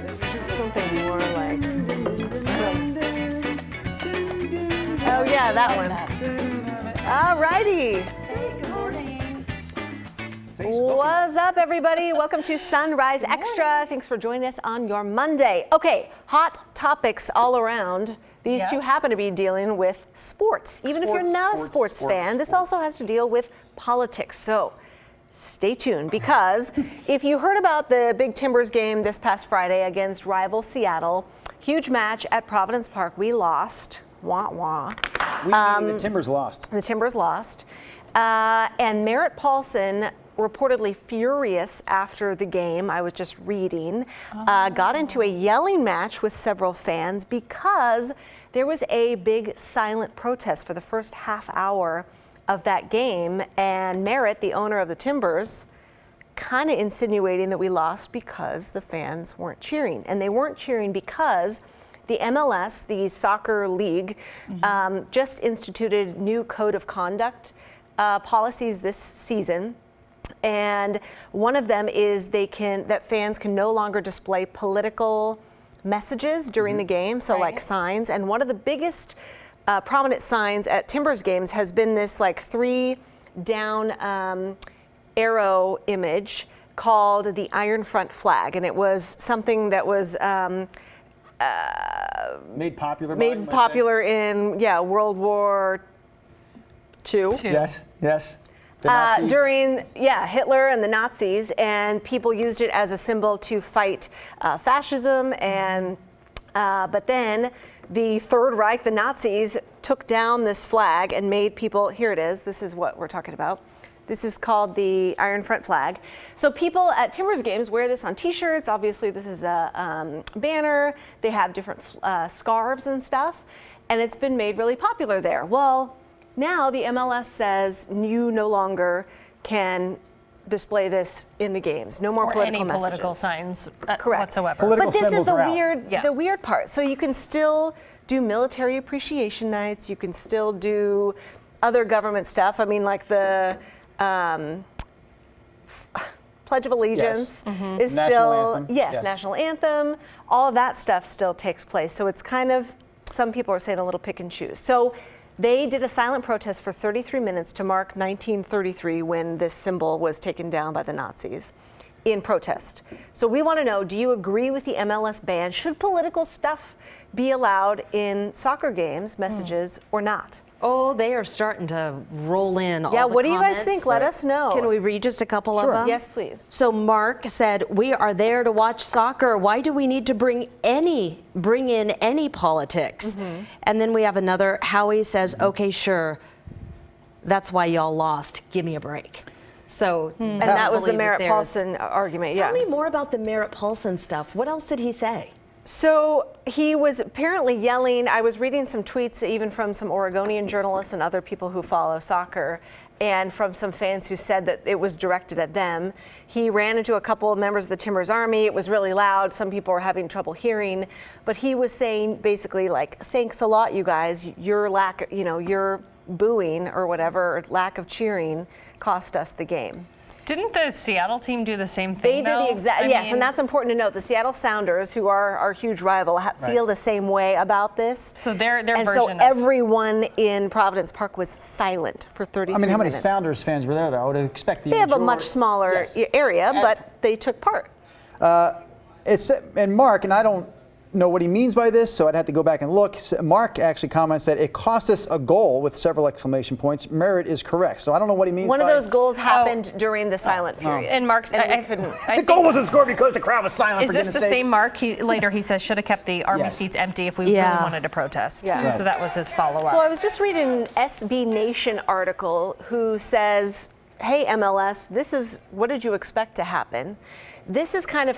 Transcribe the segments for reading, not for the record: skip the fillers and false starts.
Something more like. Oh yeah, that one. All righty. Hey, good morning. What's up, everybody? Welcome to Sunrise Extra. Thanks for joining us on your Monday. Okay, hot topics all around. These two happen to be dealing with sports. Even if you're not a sports fan, this also has to deal with politics. So stay tuned, because if you heard about the big Timbers game this past Friday against rival Seattle, huge match at Providence Park, we lost. Wah wah. The Timbers lost. The Timbers lost. And Merritt Paulson, reportedly furious after the game, I was just reading, got into a yelling match with several fans because there was a big silent protest for the first half hour of that game, and Merritt, the owner of the Timbers, kind of insinuating that we lost because the fans weren't cheering. And they weren't cheering because the MLS, the soccer league, just instituted new code of conduct policies this season. And one of them is that fans can no longer display political messages during the game, so like signs. And one of the biggest prominent signs at Timbers games has been this like 3 down arrow image called the Iron Front flag, and it was something that was made popular in World War II. Yes. During Hitler and the Nazis, and people used it as a symbol to fight fascism, and but then the Third Reich, the Nazis, took down this flag and made people, here it is, this is what we're talking about. This is called the Iron Front flag. So people at Timbers games wear this on t-shirts. Obviously this is a banner. They have different scarves and stuff, and it's been made really popular there. Well, now the MLS says you no longer can display this in the games. No more political messages. Political signs whatsoever. Political but this is symbols the weird part. So you can still do military appreciation nights. You can still do other government stuff. I mean, like the Pledge of Allegiance is National still, National Anthem. All of that stuff still takes place. So it's kind of, some people are saying a little pick and choose. So they did a silent protest for 33 minutes to mark 1933, when this symbol was taken down by the Nazis in protest. So we want to know, do you agree with the MLS ban? Should political stuff be allowed in soccer games, messages, or not? Oh, they are starting to roll in all the what do you guys comments. think? Let us know. Can we read just a couple of them? Yes, please. So Mark said, "We are there to watch soccer. Why do we need to bring in any politics?" And then we have another, Howie says, "Okay, sure. That's why y'all lost. Give me a break." So, and that was the Merritt Paulson argument. Tell me more about the Merritt Paulson stuff. What else did he say? So he was apparently yelling. I was reading some tweets, even from some Oregonian journalists and other people who follow soccer, and from some fans who said that it was directed at them. He ran into a couple of members of the Timbers Army. It was really loud. Some people were having trouble hearing, but he was saying basically like, "Thanks a lot, you guys. Your your booing or whatever, or lack of cheering, cost us the game." Didn't the Seattle team do the same thing? They did the exact, and that's important to note. The Seattle Sounders, who are our huge rival, feel the same way about this. So their and version so everyone in Providence Park was silent for 33 minutes. I mean, how many Sounders fans were there, though? I would expect the They have a much smaller area, but they took part. And Mark, and I don't know what he means by this, so I'd have to go back and look. Mark actually comments that it cost us a goal with several exclamation points. Merritt is correct. So I don't know what he means One by of those goals happened during the silent period. And Mark's, the goal wasn't scored because the crowd was silent. Is this the same Mark? Later he says should have kept the Army seats empty if we really wanted to protest. So that was his follow-up. So I was just reading an SB Nation article who says, "Hey MLS, this is what did you expect to happen?" This is kind of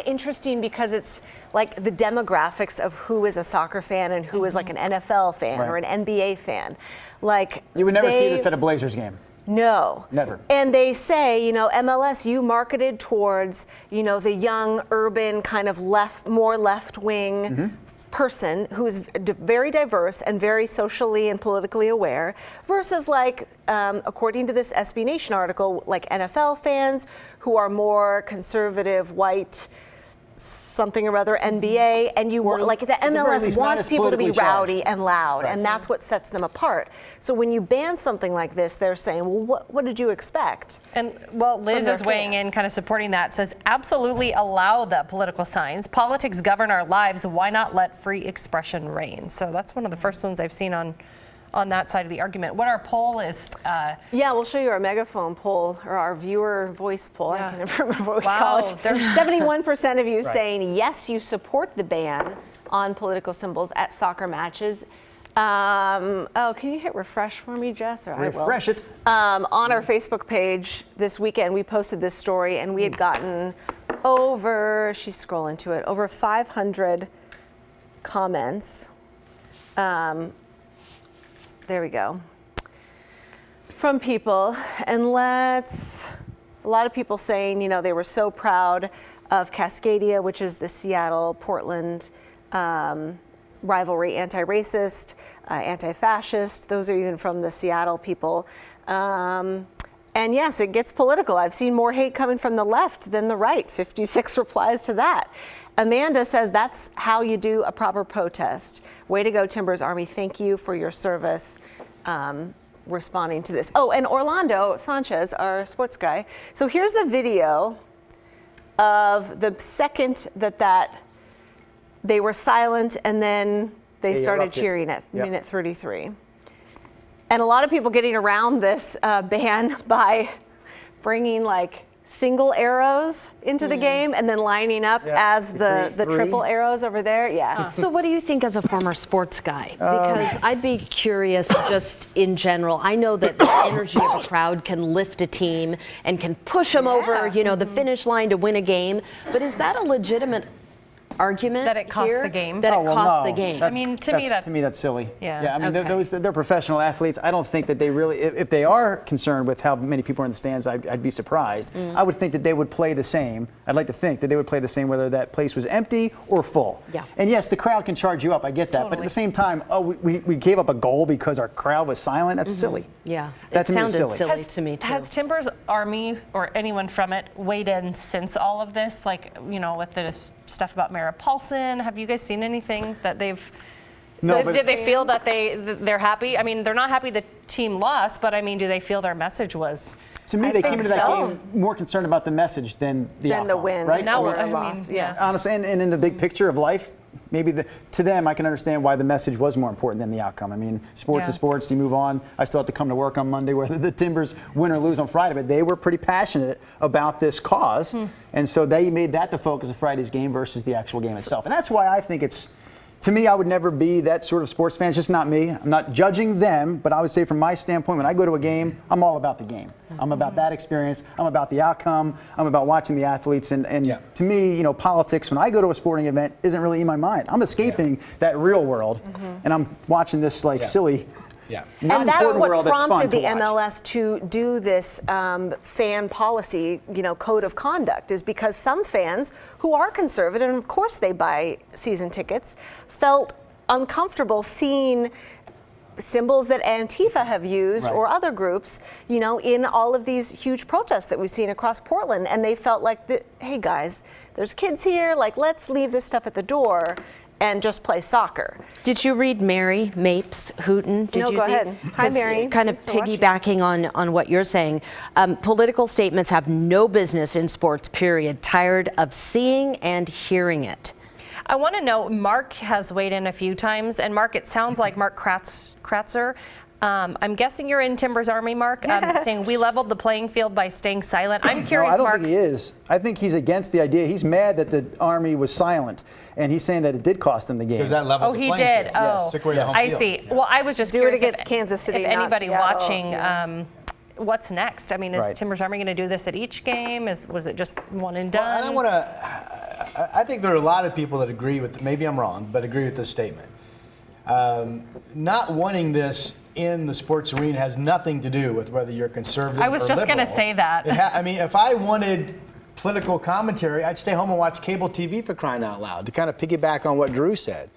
interesting because it's like the demographics of who is a soccer fan and who is like an NFL fan or an NBA fan. Like, you would never see this at a Blazers game. No. Never. And they say, MLS, you marketed towards, the young, urban, kind of more left-wing person who is very diverse and very socially and politically aware, versus like, according to this SB Nation article, like NFL fans who are more conservative, white, something or other NBA, and you Or like the at the very MLS least, not wants as people to be politically rowdy charged. and loud, Right. and that's what sets them apart. So when you ban something like this, they're saying, well, what did you expect? And well, Liz their is weighing in, fans. kind of supporting that, says absolutely allow the political signs. Politics govern our lives. Why not let free expression reign? So that's one of the first ones I've seen on that side of the argument. What our poll is. Yeah, we'll show you our megaphone poll or our viewer voice poll. Yeah. I can never remember what it was Wow, called. there's 71% of you Right. saying yes, you support the ban on political symbols at soccer matches. Oh, can you hit refresh for me, Jess? Or I will. Refresh it. On our Facebook page this weekend, we posted this story, and we had gotten over, she's scrolling to it, over 500 comments. There we go. From people, and a lot of people saying, you know, they were so proud of Cascadia, which is the Seattle-Portland rivalry, anti-racist, anti-fascist. Those are even from the Seattle people. And yes, it gets political. I've seen more hate coming from the left than the right. 56 replies to that. Amanda says that's how you do a proper protest. Way to go, Timbers Army. Thank you for your service. Responding to this. Oh, and Orlando Sanchez, our sports guy. So here's the video of the second that they were silent, and then they started erupted. cheering at Yep. minute 33. And a lot of people getting around this ban by bringing like single arrows into the game and then lining up Yeah, as to the create three. triple arrows over there. Yeah. So what do you think as a former sports guy? Because I'd be curious just in general. I know that the energy of a crowd can lift a team and can push them over, you know, the finish line to win a game. But is that a legitimate argument That it costs here? the game? That Oh, it well, costs no. the game. That's- I mean, to me, that's silly. Yeah. I mean, Okay. they're professional athletes. I don't think that they really, if they are concerned with how many people are in the stands, I'd be surprised. I would think that they would play the same. I'd like to think that they would play the same whether that place was empty or full. Yeah. And yes, the crowd can charge you up. I get that. But at Totally. the same time, we gave up a goal because our crowd was silent. That's silly. Yeah, That it to me is sounded silly. silly to me too. Has Timbers Army or anyone from it weighed in since all of this? Like, you know, with the stuff about Merritt Paulson, have you guys seen anything that they've? No, but- did they feel that they're happy? I mean, they're not happy the team lost, but I mean, do they feel their message was? To me, I they think came into that so. game more concerned about the message than the Than the outcome, win. right? Now, Or I mean, loss, yeah. Honestly, and in the big picture of life, maybe to them, I can understand why the message was more important than the outcome. I mean, sports Yeah. is sports. You move on. I still have to come to work on Monday, whether the Timbers win or lose on Friday. But they were pretty passionate about this cause, and so they made that the focus of Friday's game versus the actual game itself. And that's why I think it's. To me, I would never be that sort of sports fan. It's just not me. I'm not judging them, but I would say from my standpoint, when I go to a game, I'm all about the game. I'm about that experience. I'm about the outcome. I'm about watching the athletes. And Yeah. to me, you know, politics, when I go to a sporting event, isn't really in my mind. I'm escaping that real world, and I'm watching this like silly, Yeah. not And that's important what world that's fun prompted to the watch. MLS to do this fan policy, you know, code of conduct, is because some fans who are conservative, and of course they buy season tickets, felt uncomfortable seeing symbols that Antifa have used Right. or other groups, you know, in all of these huge protests that we've seen across Portland. And they felt like, hey guys, there's kids here, like let's leave this stuff at the door and just play soccer. Did you read Mary Mapes Hooten? Did No, you go see? ahead. Hi, 'Cause Mary. Kind of Thanks for watching. piggybacking on what you're saying. Political statements have no business in sports, period. Tired of seeing and hearing it. I want to know, Mark has weighed in a few times, and Mark, it sounds like Mark Kretzer. I'm guessing you're in Timbers Army, Mark, saying we leveled the playing field by staying silent. I'm No, curious, I don't Mark. think he is. I think he's against the idea. He's mad that the Army was silent, and he's saying that it did cost them the game. Because that level. Oh, he did. Oh, Took away the home I field. see. Yeah. Well, I was just Do it curious against Kansas City, if not anybody Seattle. watching, Yeah. what's next? I mean, is Right. Timbers Army going to do this at each game? Was it just one and Well, done? and I want to. I think there are a lot of people that agree with. Maybe I'm wrong, but agree with this statement. Not wanting this in the sports arena has nothing to do with whether you're conservative. I was or just gonna liberal. say that. I mean, if I wanted political commentary, I'd stay home and watch cable TV, for crying out loud. To kind of piggyback on what Drew said.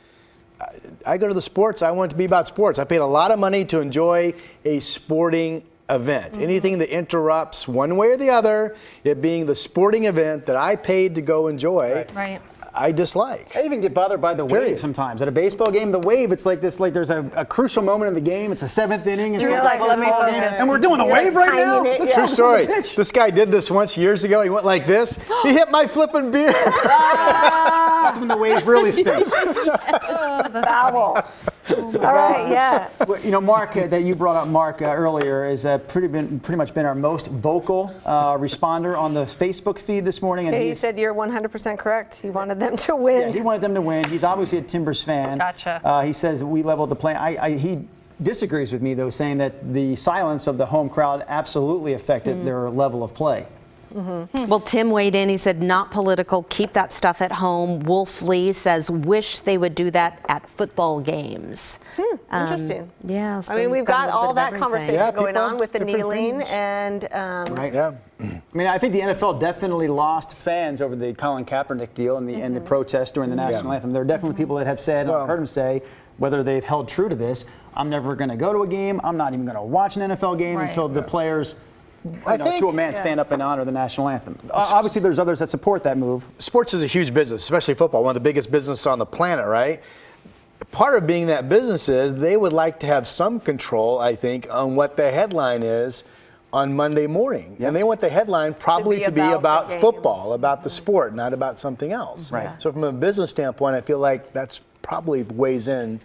I go to the sports, I want it to be about sports. I paid a lot of money to enjoy a sporting event. Anything that interrupts one way or the other, it being the sporting event that I paid to go enjoy, Right. I dislike. I even get bothered by the Period. wave sometimes. At a baseball game, the wave, it's like this, like there's a crucial moment in the game. It's the 7th inning. It's You're just like, a close let me ball game, focus. and we're doing a You're wave like right now. timing it, Let's yeah. True focus on story. the pitch. This guy did this once years ago. He went like this. He hit my flipping beer. That's when the wave really stinks. Foul. All right, yeah. Well, you know, Mark, that you brought up, Mark, earlier, is pretty much been our most vocal responder on the Facebook feed this morning. And He said you're 100% correct. He wanted them to win. yeah, he wanted them to win. He's obviously a Timbers fan. Gotcha. He says we leveled the play. He disagrees with me, though, saying that the silence of the home crowd absolutely affected their level of play. Well, Tim weighed in. He said, not political. Keep that stuff at home. Wolf Lee says, wish they would do that at football games. Interesting. Yeah. I mean, we've got all that conversation Yeah, going people on have with the different kneeling opinions. and Right. Yeah. I mean, I think the NFL definitely lost fans over the Colin Kaepernick deal and the protest during the national anthem. There are definitely people that have said, and I've heard them say, whether they've held true to this, I'm never going to go to a game. I'm not even going to watch an NFL game Right. until the players, I to think- a man, stand up and honor the national anthem. Obviously, there's others that support that move. Sports is a huge business, especially football, one of the biggest businesses on the planet, right? Part of being that business is they would like to have some control, I think, on what the headline is on Monday morning. And they want the headline probably to be about about the game. football, about the sport, not about something else. Right. So from a business standpoint, I feel like that's probably weighs in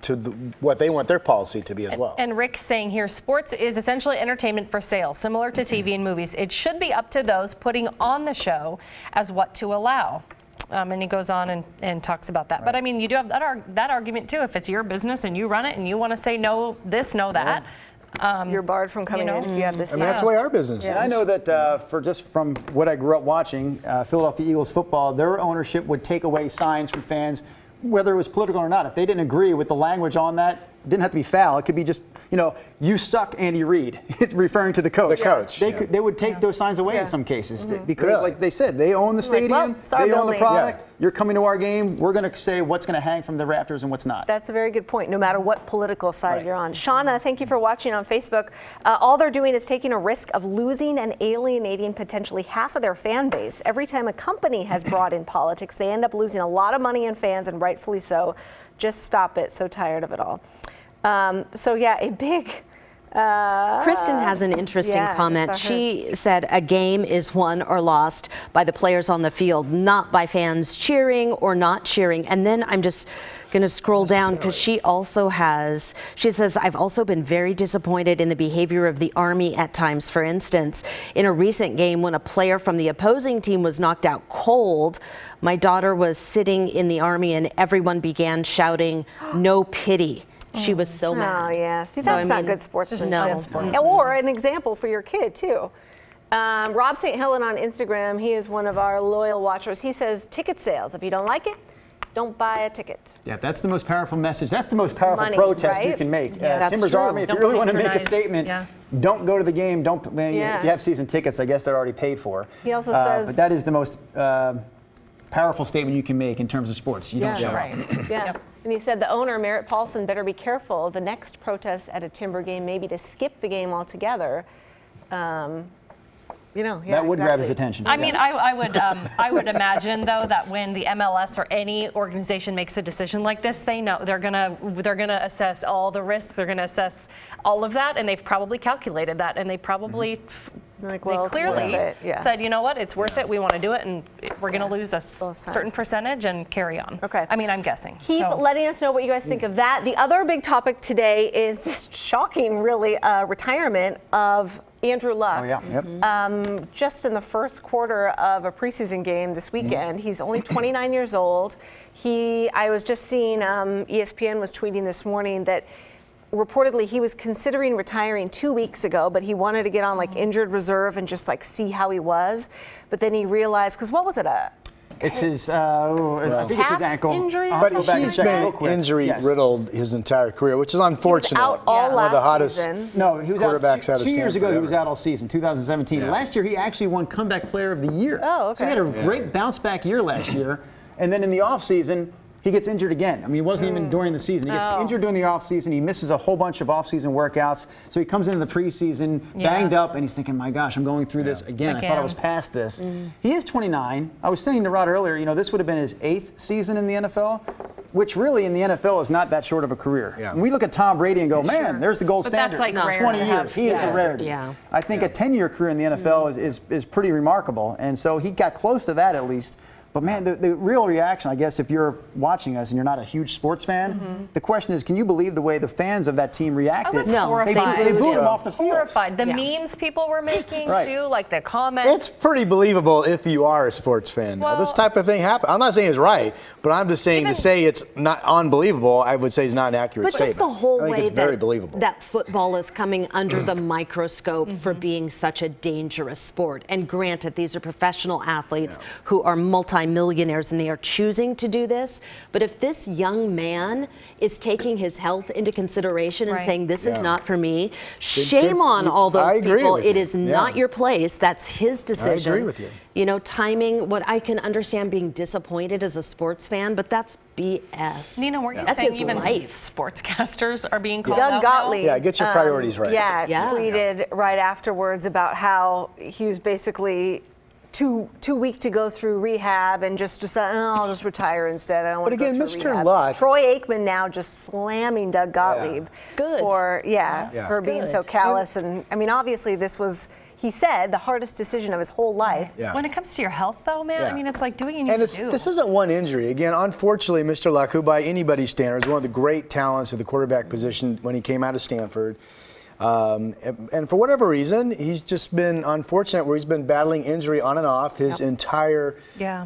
to what they want their policy to be as well. And Rick's saying here, sports is essentially entertainment for sale, similar to TV and movies. It should be up to those putting on the show as what to allow. And he goes on and talks about that. But I mean, you do have that argument too. If it's your business and you run it and you want to say no this, no that. you're barred from coming in if you have this. I mean, that's the way our business is. And I know that from what I grew up watching, Philadelphia Eagles football, their ownership would take away signs from fans, whether it was political or not. If they didn't agree with the language on that, it didn't have to be foul. It could be just, you suck, Andy Reid, referring to the coach. The coach, They would take those signs away in some cases because, Really? like they said, they own the stadium, well, it's our they own the building. product. Yeah. You're coming to our game. We're going to say what's going to hang from the rafters and what's not. That's a very good point, no matter what political side Right. you're on. Shauna, thank you for watching on Facebook. All they're doing is taking a risk of losing and alienating potentially half of their fan base. Every time a company has brought in politics, they end up losing a lot of money and fans, and rightfully so. Just stop it. So tired of it all. So yeah, a big... Kristen has an interesting yeah, comment. I saw She said a game is won or lost by the players on the field, not by fans cheering or not cheering. And then I'm just going to scroll down because she says, I've also been very disappointed in the behavior of the Army at times. For instance, in a recent game when a player from the opposing team was knocked out cold, my daughter was sitting in the Army and everyone began shouting, "No pity." She was so mad. Oh, yeah. See, So, that's I not mean, good sportsmanship. no. Or an example for your kid, too. Rob St. Helen on Instagram, he is one of our loyal watchers. He says, ticket sales. If you don't like it, don't buy a ticket. Yeah, that's the most powerful message. That's the most powerful Money, protest you right? can make. Yeah, that's Timbers true. Army, if Don't you really want to make a patronize. statement, Yeah. don't go to the game. Don't. If Yeah. you have season tickets, I guess they're already paid for. He also says- But that is the most powerful statement you can make in terms of sports. You don't show up. Right. Yeah. Yep. And he said the owner, Merritt Paulson, better be careful. The next protest at a Timber game may be to skip the game altogether. That would grab his attention. I mean, yes. I would imagine though that when the MLS or any organization makes a decision like this, they know they're gonna assess all the risks. They're gonna assess all of that, and they've probably calculated that, and they probably Like, well, they it's clearly worth it, yeah. said, you know what, it's worth it. We want to do it, and we're gonna lose a Both sides. certain percentage and carry on. Okay. I mean, I'm guessing. Keep So- letting us know what you guys think of that. The other big topic today is this shocking, really, retirement of Andrew Luck. Oh yeah. Yep. Just in the first quarter of a preseason game this weekend. He's only 29 years old. I was just seeing ESPN was tweeting this morning that reportedly he was considering retiring 2 weeks ago, but he wanted to get on like injured reserve and just like see how he was. But then he realized, because what was it? It's his. I think it's his Calf ankle. injury or I'll have to But go back and he's check real been quick. injury Yes. riddled his entire career, which is unfortunate. out all One of the last hottest season. No, he was quarterbacks out out of 2 years ago. Stanford He was ever. out all season, 2017. Yeah. Last year, he actually won Comeback Player of the Year. Oh, So he okay. had a great bounce back year last year, and then in the offseason, he gets injured again. I mean, it wasn't even during the season. He gets injured during the offseason. He misses a whole bunch of offseason workouts. So he comes into the preseason banged up, and he's thinking, my gosh, I'm going through this again. I thought I was past this. He is 29. I was saying to Rod earlier, you know, this would have been his 8th season in the NFL, which really in the NFL is not that short of a career. Yeah. And we look at Tom Brady and go, man, there's the gold standard. That's like rare 20 to years. have. He is the rarity. Yeah. I think a 10-year career in the NFL is pretty remarkable. And so he got close to that at least. But man, the real reaction, I guess, if you're watching us and you're not a huge sports fan, the question is, can you believe the way the fans of that team reacted? I was horrified. They booed him off the field. Horrified. The memes people were making too, like the comments. It's pretty believable if you are a sports fan. Well, this type of thing happens. I'm not saying it's right, but I'm just saying to say it's not unbelievable, I would say is not an accurate But statement. just the whole I think way it's very believable. that football is coming under the microscope for being such a dangerous sport. And granted, these are professional athletes who are multimillionaires and they are choosing to do this. But if this young man is taking his health into consideration and saying, this is not for me, shame on all those people. It is not your place. That's his decision. I agree with you. You know, timing, what I can understand being disappointed as a sports fan, but that's BS. Nina, weren't you That's saying his even life. sportscasters are being called Doug out Gottlieb. Yeah, get your priorities right. Tweeted right afterwards about how he was basically too weak to go through rehab and just decided, I'll just retire instead. I don't want to go again, through Mr. rehab. Luck. Troy Aikman now just slamming Doug Gottlieb for being so callous. And I mean, obviously this was, he said, the hardest decision of his whole life. Yeah. When it comes to your health, though, man, I mean, it's like doing And this isn't one injury. Again, unfortunately, Mr. Luck, who by anybody's standards, one of the great talents of the quarterback position when he came out of Stanford. And for whatever reason, he's just been unfortunate where he's been battling injury on and off his entire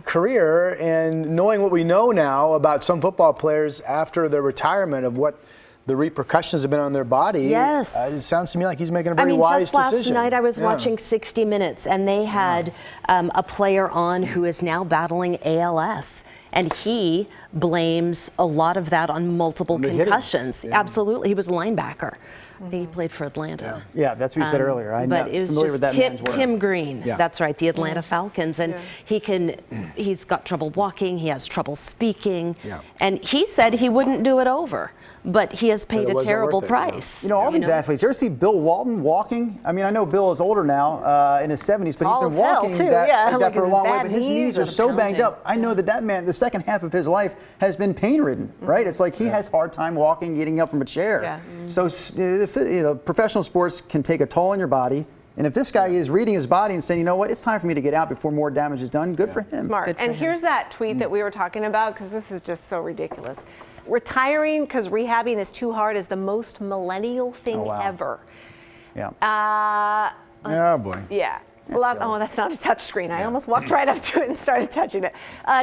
career. And knowing what we know now about some football players after their retirement of what the repercussions have been on their body, it sounds to me like he's making a very wise decision. Just last night I was watching 60 Minutes, and they had a player on who is now battling ALS. And he blames a lot of that on multiple concussions. Absolutely. He was a linebacker. He played for Atlanta. Yeah, that's what you said earlier. I'm but not it was familiar with that man's work. Tim Green. That's right, the Atlanta Falcons. And he's got trouble walking, he has trouble speaking. And he said he wouldn't do it over. But he has paid a terrible price. You know, all these athletes. You ever see Bill Walton walking? I mean, I know Bill is older now, in his 70s, but he's been walking that for a long way. But his knees are so banged up. I know that man, the second half of his life has been pain-ridden, right? It's like he has hard time walking, getting up from a chair. So, you know, professional sports can take a toll on your body. And if this guy is reading his body and saying, you know what, it's time for me to get out before more damage is done, good for him. Smart. And here's that tweet that we were talking about, because this is just so ridiculous. Retiring because rehabbing is too hard is the most millennial thing ever. Oh, boy. Yeah. That's not a touch screen. I almost walked right up to it and started touching it.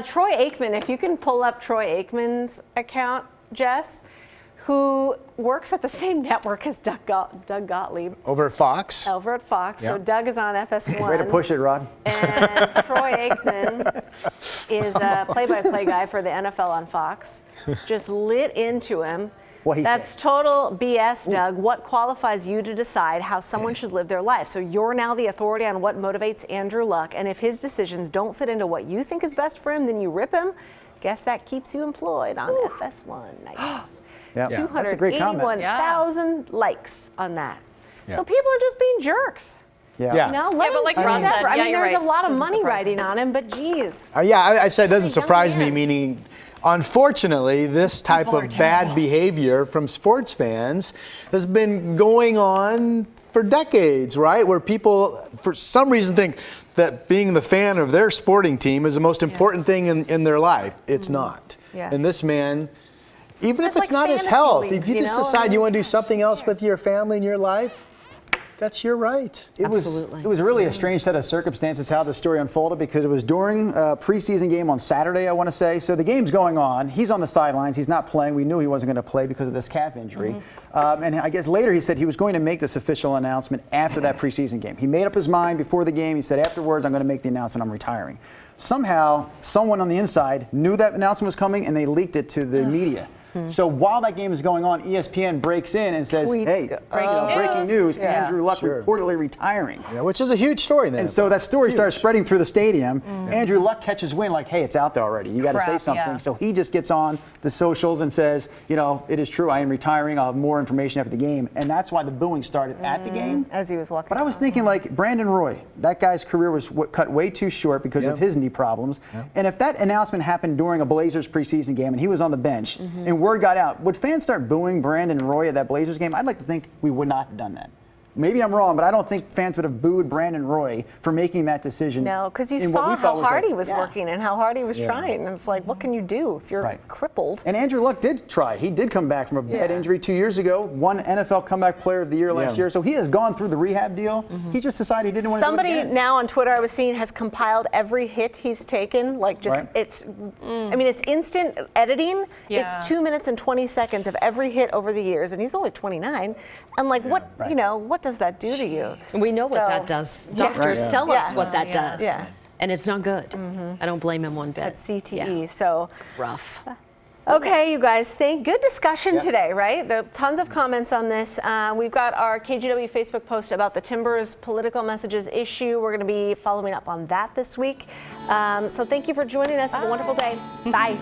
Troy Aikman, if you can pull up Troy Aikman's account, Jess, who works at the same network as Doug Gottlieb. Over at Fox. Over at Fox. So Doug is on FS1. Way to push it, Rod. And Troy Aikman is a play-by-play guy for the NFL on Fox. Just lit into him. That's total BS, Doug. What qualifies you to decide how someone should live their life? So you're now the authority on what motivates Andrew Luck, and if his decisions don't fit into what you think is best for him, then you rip him. Guess that keeps you employed on FS1. Nice. That's a great comment. 281,000 likes on that. So people are just being jerks. You know, but like Ron said, I mean, there's right. a lot of money riding on him, but geez. I said it doesn't surprise me, meaning, unfortunately, this type of bad behavior from sports fans has been going on for decades, right? Where people, for some reason, think that being the fan of their sporting team is the most important thing in their life. It's not. And this man, even if it's not his health, if you just decide you want to do something else with your family and your life, that's your right. It was really a strange set of circumstances how the story unfolded, because it was during a preseason game on Saturday, I want to say. So the game's going on. He's on the sidelines. He's not playing. We knew he wasn't going to play because of this calf injury. And I guess later he said he was going to make this official announcement after that preseason game. He made up his mind before the game. He said, afterwards, I'm going to make the announcement I'm retiring. Somehow, someone on the inside knew that announcement was coming, and they leaked it to the media. So while that game is going on, ESPN breaks in and says, Tweets hey, go- breaking news, Yeah. Andrew Luck Sure. reportedly retiring. Yeah, which is a huge story then. And so that story starts spreading through the stadium. Andrew Luck catches wind like, hey, it's out there already. You got to say Crap, something. yeah. So he just gets on the socials and says, it is true. I am retiring. I'll have more information after the game. And that's why the booing started at the game. As he was walking. But I was out. thinking like Brandon Roy, that guy's career was cut way too short because of his knee problems. And if that announcement happened during a Blazers preseason game and he was on the bench and word got out, would fans start booing Brandon Roy at that Blazers game? I'd like to think we would not have done that. Maybe I'm wrong, but I don't think fans would have booed Brandon Roy for making that decision. No, because you in what saw we how thought was hard like- he was yeah. working and how hard he was trying. And it's like, what can you do if you're Right. crippled? And Andrew Luck did try. He did come back from a bad Yeah. injury 2 years ago, won NFL Comeback Player of the Year last Yeah. year. So he has gone through the rehab deal. He just decided he didn't want to do it Somebody again. now on Twitter I was seeing has compiled every hit he's taken. Like just Right. it's, I mean, it's instant editing. Yeah. It's 2 minutes and 20 seconds of every hit over the years, and he's only 29. And like, what Right. what does that do to you? We know what So- that does. Yeah. Doctors Right. tell us Yeah. what that Yeah. does. Yeah. And it's not good. I don't blame him one bit. That's CTE. Yeah. So. Rough. Okay, you guys, good discussion Yeah. today, right? There are tons of comments on this. We've got our KGW Facebook post about the Timbers political messages issue. We're going to be following up on that this week. So thank you for joining us. Have a wonderful day. Bye.